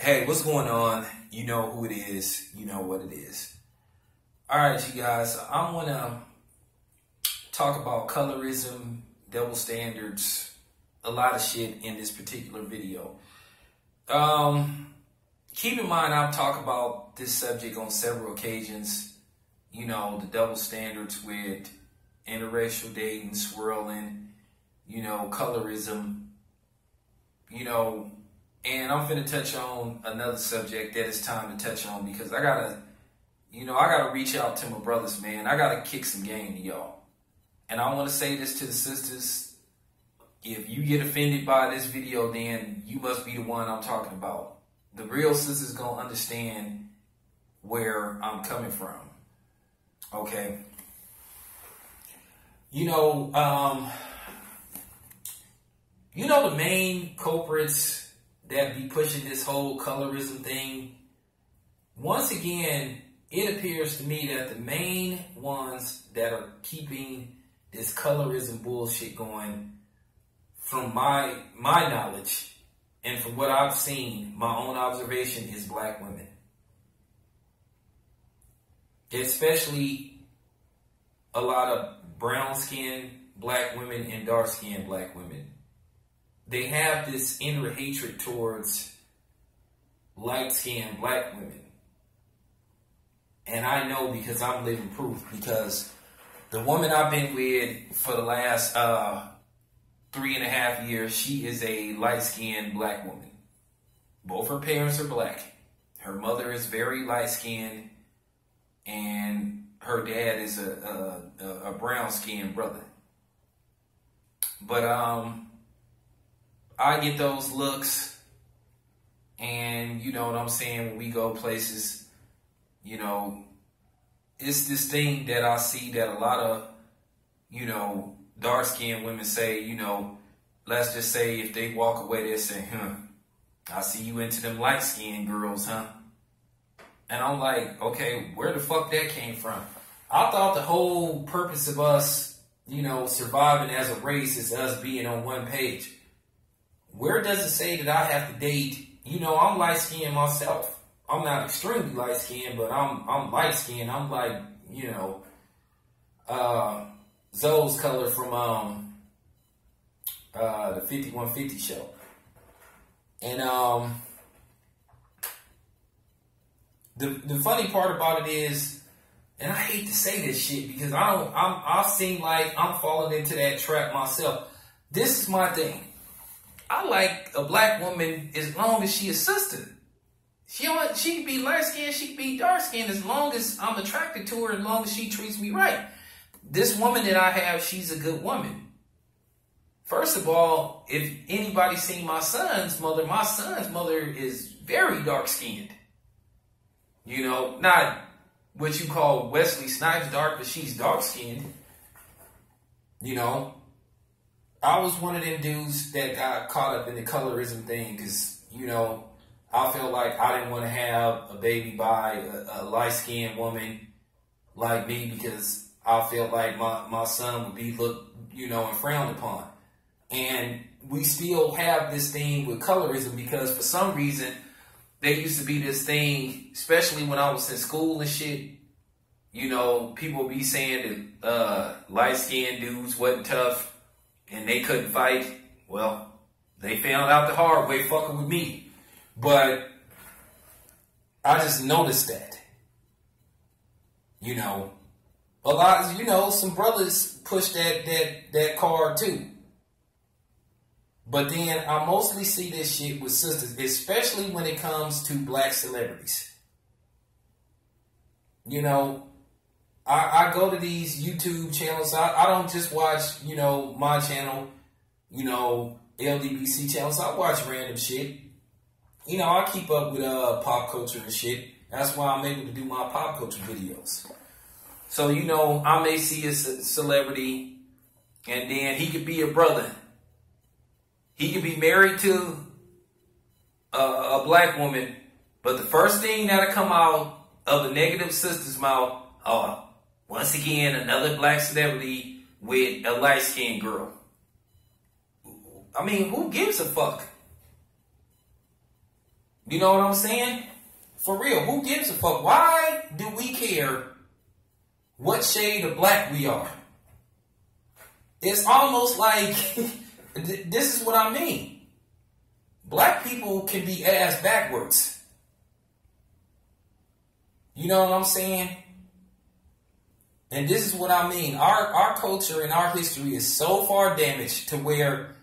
Hey, what's going on? You know who it is. You know what it is. All right, you guys. I'm going to talk about colorism, double standards, a lot of shit in this particular video. Keep in mind, I've talked about this subject on several occasions. You know, the double standards with interracial dating, swirling, colorism, and I'm finna touch on another subject that it's time to touch on because I gotta reach out to my brothers, man. I gotta kick some game to y'all. And I want to say this to the sisters. If you get offended by this video, then you must be the one I'm talking about. The real sisters gonna understand where I'm coming from. Okay. The main culprits that be pushing this whole colorism thing, once again, it appears to me that the main ones that are keeping this colorism bullshit going, from my knowledge and from what I've seen, my own observation, is black women. Especially a lot of brown-skinned black women and dark-skinned black women. They have this inner hatred towards light-skinned black women. And I know because I'm living proof, because the woman I've been with for the last 3.5 years, she is a light-skinned black woman. Both her parents are black. Her mother is very light-skinned, and her dad is a brown-skinned brother. But I get those looks, and you know what I'm saying, when we go places, it's this thing that I see that a lot of, dark-skinned women say, let's just say if they walk away, they say, I see you into them light-skinned girls, huh? And I'm like, okay, where the fuck that came from? I thought the whole purpose of us, surviving as a race is us being on one page. Where does it say that I have to date? I'm light-skinned myself. I'm not extremely light-skinned, but I'm light-skinned. I'm like, Zoe's color from the 5150 show. And the funny part about it is, and I hate to say this shit because I seem like I'm falling into that trap myself. This is my thing. I like a black woman as long as she a sister. She can be light-skinned, she can be dark-skinned, as long as I'm attracted to her, as long as she treats me right. This woman that I have, she's a good woman. First of all, if anybody's seen my son's mother is very dark-skinned. Not what you call Wesley Snipes dark, but she's dark-skinned. I was one of them dudes that got caught up in the colorism thing because, I felt like I didn't want to have a baby by a light-skinned woman like me because I felt like my son would be looked, and frowned upon. And we still have this thing with colorism because for some reason, there used to be this thing, especially when I was in school and shit, people be saying that light-skinned dudes wasn't tough and they couldn't fight. Well, they found out the hard way fucking with me. But I just noticed that. A lot, some brothers push that card too. But then I mostly see this shit with sisters, especially when it comes to black celebrities. I go to these YouTube channels. I don't just watch, my channel, LDBC channels. I watch random shit. I keep up with pop culture and shit. That's why I'm able to do my pop culture videos. So, I may see a celebrity, and then he could be a brother. He could be married to a black woman, but the first thing that'll come out of the negative sister's mouth, once again, another black celebrity with a light-skinned girl. I mean, who gives a fuck? You know what I'm saying? For real, who gives a fuck? Why do we care what shade of black we are? It's almost like, this is what I mean. Black people can be ass backwards. You know what I'm saying? And this is what I mean. Our culture and our history is so far damaged to where,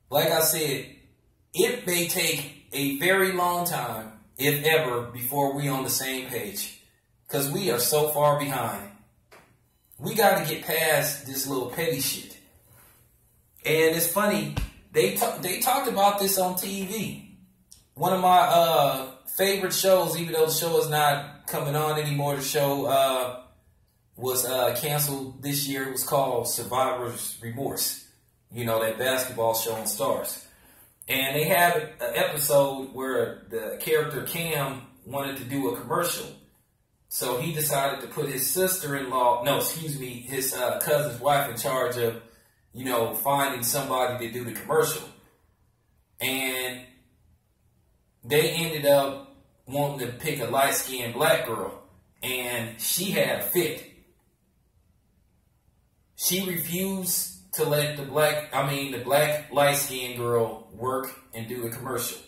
like I said, it may take a very long time, if ever, before we on the same page. Because we are so far behind. We got to get past this little petty shit. And it's funny, they talked about this on TV. One of my favorite shows, even though the show is not coming on anymore, the show was canceled this year. It was called Survivor's Remorse. You know, that basketball show on Stars. And they had an episode where the character Cam wanted to do a commercial. So he decided to put his sister-in-law, his cousin's wife in charge of, you know, finding somebody to do the commercial. And they ended up wanting to pick a light-skinned black girl. And she had a fit. She refused to let the black light-skinned girl work and do the commercial.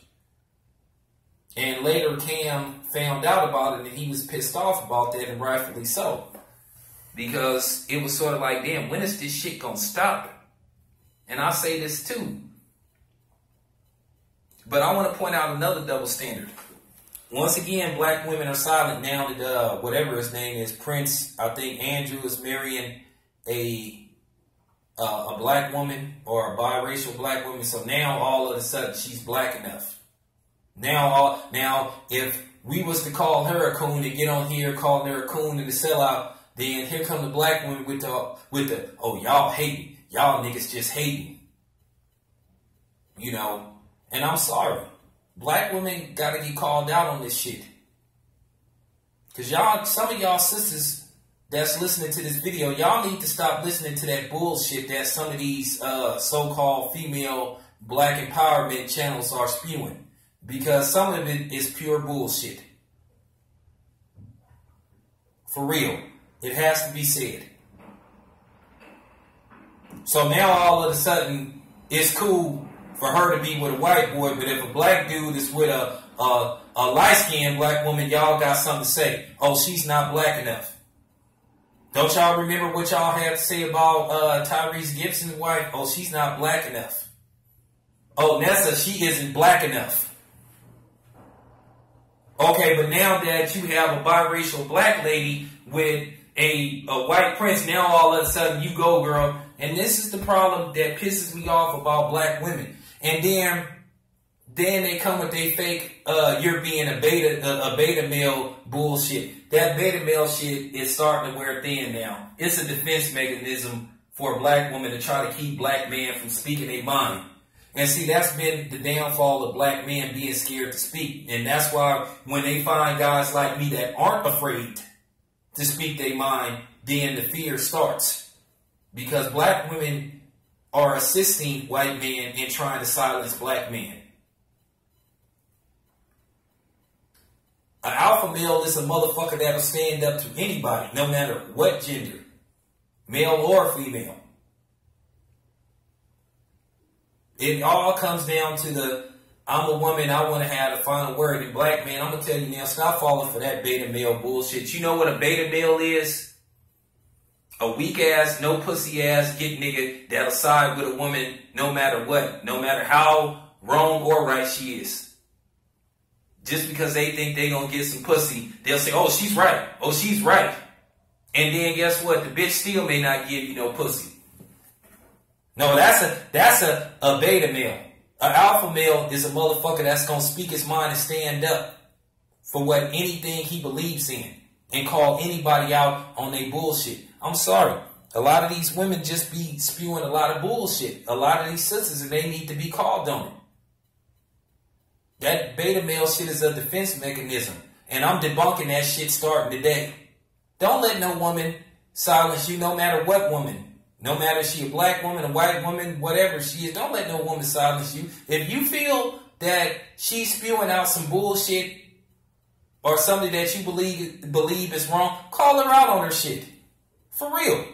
And later Cam found out about it and he was pissed off about that, and rightfully so. Because it was sort of like, damn, when is this shit gonna stop? And I say this too. But I want to point out another double standard. Once again, black women are silent now that whatever his name is, Prince, I think Andrew is marrying a black woman or a biracial black woman. So now all of a sudden she's black enough. Now if we was to call her a coon and get on here calling her a coon and to sell out, then here come the black woman with the oh, y'all hating. Y'all niggas just hating. You know, and I'm sorry. Black women gotta get called out on this shit. Cause y'all, some of y'all sisters that's listening to this video, y'all need to stop listening to that bullshit that some of these so-called female black empowerment channels are spewing. Because some of it is pure bullshit. For real. It has to be said. So now all of a sudden, it's cool for her to be with a white boy, but if a black dude is with a light-skinned black woman, y'all got something to say. Oh, she's not black enough. Don't y'all remember what y'all had to say about Tyrese Gibson's wife? Oh, she's not black enough. Oh, Nessa, she isn't black enough. Okay, but now that you have a biracial black lady with a white prince, now all of a sudden you go, girl. And this is the problem that pisses me off about black women. And then they come with their fake, you're being a beta male bullshit. That beta male shit is starting to wear thin now. It's a defense mechanism for a black woman to try to keep black men from speaking their mind. And see, that's been the downfall of black men being scared to speak. And that's why when they find guys like me that aren't afraid to speak their mind, then the fear starts. Because black women are assisting white men in trying to silence black men. An alpha male is a motherfucker that'll stand up to anybody, no matter what gender, male or female. It all comes down to the, I'm a woman, I want to have the final word. And black man, I'm going to tell you now, stop falling for that beta male bullshit. You know what a beta male is? A weak ass, no pussy ass, get nigga that'll side with a woman no matter what, no matter how wrong or right she is. Just because they think they gonna get some pussy, they'll say, oh, she's right. Oh, she's right. And then guess what? The bitch still may not give you no pussy. No, that's a beta male. An alpha male is a motherfucker that's gonna speak his mind and stand up for what anything he believes in and call anybody out on their bullshit. I'm sorry. A lot of these women just be spewing a lot of bullshit. A lot of these sisters, and they need to be called on it. That beta male shit is a defense mechanism. And I'm debunking that shit starting today. Don't let no woman silence you, no matter what woman. No matter if she a black woman, a white woman, whatever she is. Don't let no woman silence you. If you feel that she's spewing out some bullshit or something that you believe is wrong, call her out on her shit. For real.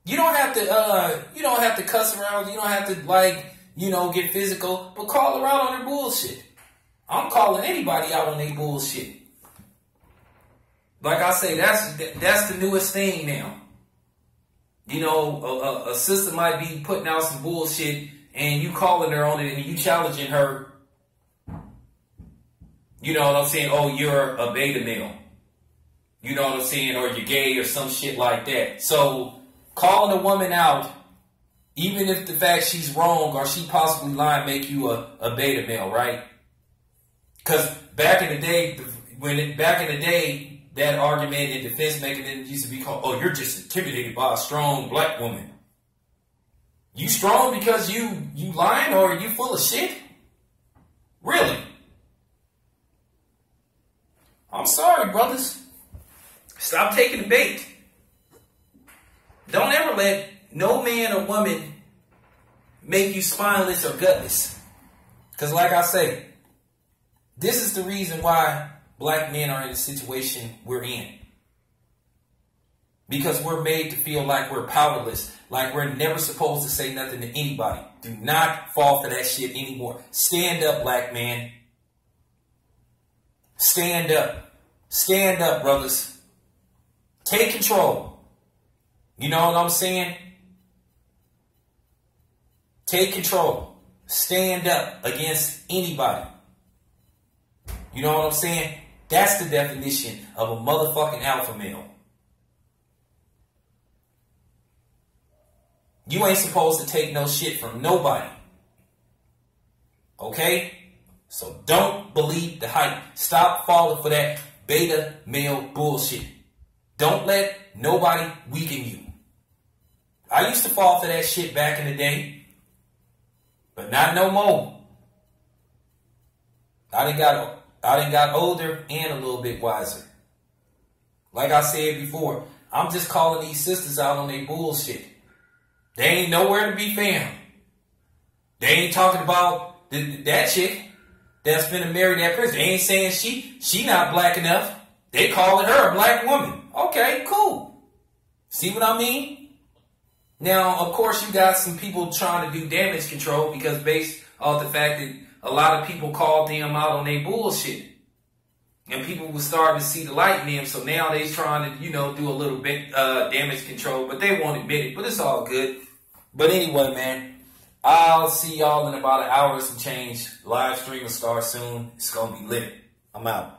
You don't have to cuss her out. You don't have to get physical, but call her out on her bullshit. I'm calling anybody out on their bullshit. Like I say, that's the newest thing now. A sister might be putting out some bullshit and you calling her on it and you challenging her. You know what I'm saying? Oh, you're a beta male. You know what I'm saying? Or you're gay or some shit like that. So calling a woman out, even if the fact she's wrong or she possibly lying, make you a beta male, right? Because back in the day, that argument and defense mechanism used to be called, oh, you're just intimidated by a strong black woman. You strong because you lying or you full of shit? Really? I'm sorry, brothers. Stop taking the bait. Don't ever let no man or woman make you spineless or gutless. Because like I say, this is the reason why black men are in the situation we're in. Because we're made to feel like we're powerless, like we're never supposed to say nothing to anybody. Do not fall for that shit anymore. Stand up, black man. Stand up. Stand up, brothers. Take control. You know what I'm saying? Take control. Stand up against anybody. You know what I'm saying? That's the definition of a motherfucking alpha male. You ain't supposed to take no shit from nobody. Okay? So don't believe the hype. Stop falling for that beta male bullshit. Don't let nobody weaken you. I used to fall for that shit back in the day, but not no more. I done got older and a little bit wiser. Like I said before, I'm just calling these sisters out on their bullshit. They ain't nowhere to be found. They ain't talking about that chick that's finna marry that person. They ain't saying she not black enough. They calling her a black woman. Okay, cool. See what I mean? Now, of course, you got some people trying to do damage control because based off the fact that a lot of people called them out on their bullshit. And people were starting to see the light in them. So now they're trying to, do a little bit damage control. But they won't admit it. But it's all good. But anyway, man, I'll see y'all in about an hour and some change. Live stream will start soon. It's going to be lit. I'm out.